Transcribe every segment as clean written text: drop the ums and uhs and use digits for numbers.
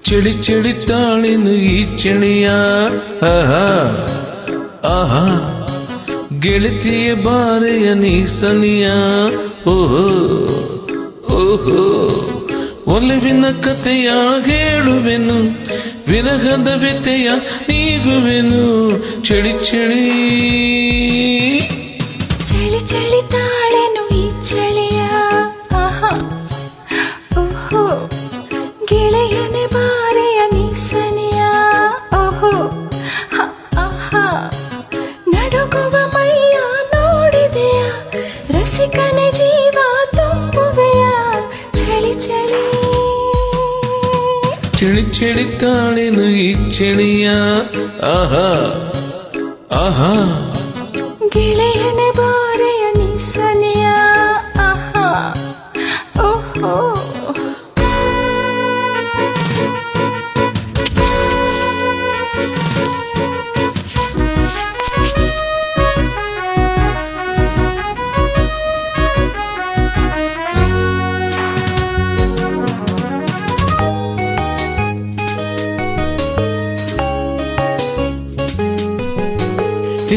ಚಳಿ ಚಳಿ ತಾಳಿನು ಈ ಚಳಿಯ ಆಹಾ ಆಹಾ ಗೆಳತಿಯ ಬಾರೆಯ ನೀಸನಿಯ ಓಹೋ ಓಹೋ ಒಲವಿನ ಕಥೆಯ ಹೇಳುವೆನು ವಿರಹದ ವ್ಯತೆಯ ನೀಗುವೆನು ಚಳಿ ಚಳಿ ಚಳಿ ಚಳಿ ತಾಳೆನು ಈ ಚಳಿಯ ಆಹಾ ಓಹೋ ಗೆಳೆಯನೆ ಬಾರೆಯ ನೀಸನಿಯ ಓಹೋ ಆಹಾ ನಡುಗುವ ಮೈಯ ನೋಡಿದೆಯ ರಸಿಕನ ಜೀವ ತುಂಬುವೆಯ ಚಳಿ ಚಳಿ ಚಳಿ ಚಳಿ ತಾಳೆನು ಈ ಚಳಿಯ ಆಹಾ ಆಹಾ ಗೆಳೆಯನೆ ಬಾರೆಯ ನೀಸನಿಯ ಆಹಾ ಓಹೋ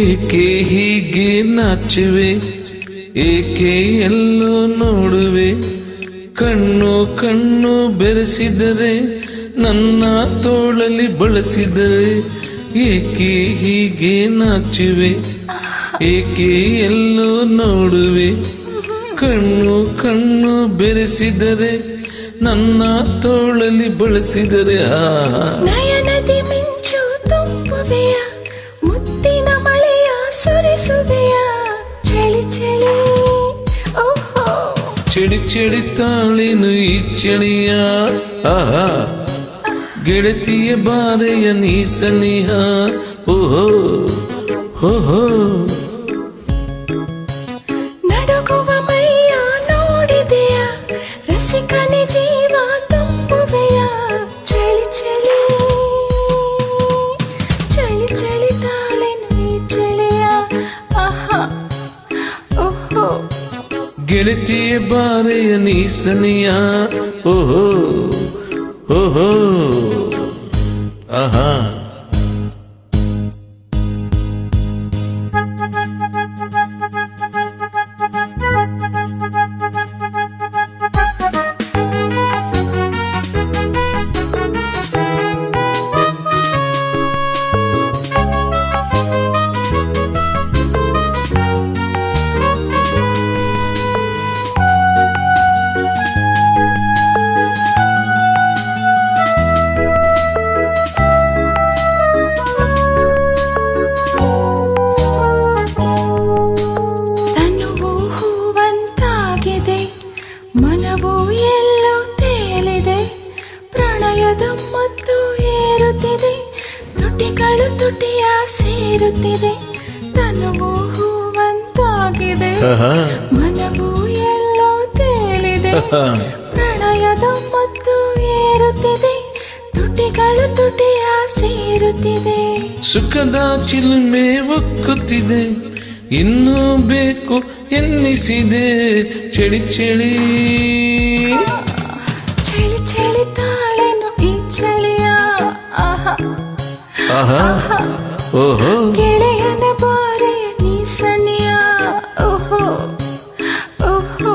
ಏಕೆ ಹೀಗೆ ನಾಚುವೆ ಏಕೆ ಎಲ್ಲೋ ನೋಡುವೆ ಕಣ್ಣು ಕಣ್ಣು ಬೆರೆಸಿದರೆ ನನ್ನ ತೋಳಲಿ ಬಳಸಿದರೆ ಏಕೆ ಹೀಗೆ ನಾಚುವೆ ಏಕೆ ಎಲ್ಲೋ ನೋಡುವೆ ಕಣ್ಣು ಕಣ್ಣು ಬೆರೆಸಿದರೆ ನನ್ನ ತೋಳಲಿ ಬಳಸಿದರೆ ನಯನದಿ ಮಿಂಚು ತುಂಬುವೆಯ ಮುತ್ತಿನ ಮಳೆಯ ಸುರಿಸುವೆಯ ಚಳಿ ಚಳಿ ಓಹೋ ಚಳಿ ಚಳಿ ತಾಳಿನು ಈ ಚಳಿಯ ಆಹಾ ಗೆಳತಿಯ ಬಾರೆಯ ನೀಸನಿಯ ಓಹೋ ಓಹೋ ನಡುಗುವ ಮೈಯ ನೋಡಿದೆಯ ರಸಿಕನ ಜೀವ ತುಂಬುವೆಯ ಚಳಿ ಚಳಿ ಚಳಿ ಚಳಿ ತಾಳೆನು ಈ ಚಳಿಯ ಆಹಾ ಓಹೋ ಗೆಳತಿಯ ಬಾರೆಯ ನೀಸನಿಯ ಓಹೋ ಓಹೋ ಆಹಾ ಮನವು ಎಲ್ಲೋ ತೇಲಿದೆ ಪ್ರಣಯದ ಮತ್ತು ಏರುತ್ತಿದೆ ತುಟಿಗಳು ತುಟಿಯ ಸೇರುತ್ತಿದೆ ತನುವು ಹೂವಂತಾಗಿದೆ ಮನವು ಎಲ್ಲೋ ತೇಲಿದೆ ಪ್ರಣಯದ ಮತ್ತು ಏರುತ್ತಿದೆ ತುಟಿಗಳು ತುಟಿಯ ಸೇರುತ್ತಿದೆ ಸುಖದ ಚಿಲುಮೆ ಒಕ್ಕುತ್ತಿದೆ ಇನ್ನೂ ಬೇಕು ಎನ್ನಿಸಿದೆ ಚಳಿ ಚಳಿ ಚಳಿ ಚಳಿ ತಾಳೆನು ಈ ಚಳಿಯ ಆಹಾ ಆಹಾ ಓಹೋ ಗೆಳೆಯನ ಬಾರೆಯ ನೀಸನಿಯ ಓಹೋ ಓಹೋ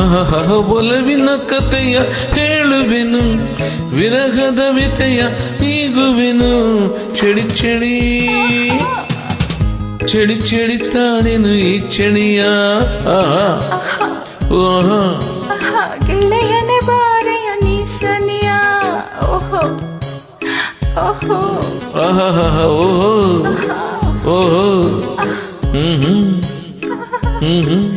ಆಹಾ ಒಲವಿನ ಕಥೆಯ ಹೇಳುವೆನು ವಿರಹದ ವ್ಯತೆಯ ನೀಗುವೆನು ಚಳಿ ಚಳಿ ಚಳಿ ಚಳಿ ತಾಳೆನು ಈ ಚಳಿಯ ಆಹಾ ಓಹೋ ಗೆಳೆಯನ ಬಾರೆಯ ನೀಸನಿಯ ಓಹೋ ಓಹೋ ಆಹಾ ಓಹೋ ಓಹೋ ಹ್ಮ್ ಹ್ಮ್ ಹ್ಮ್ ಹ್ಮ್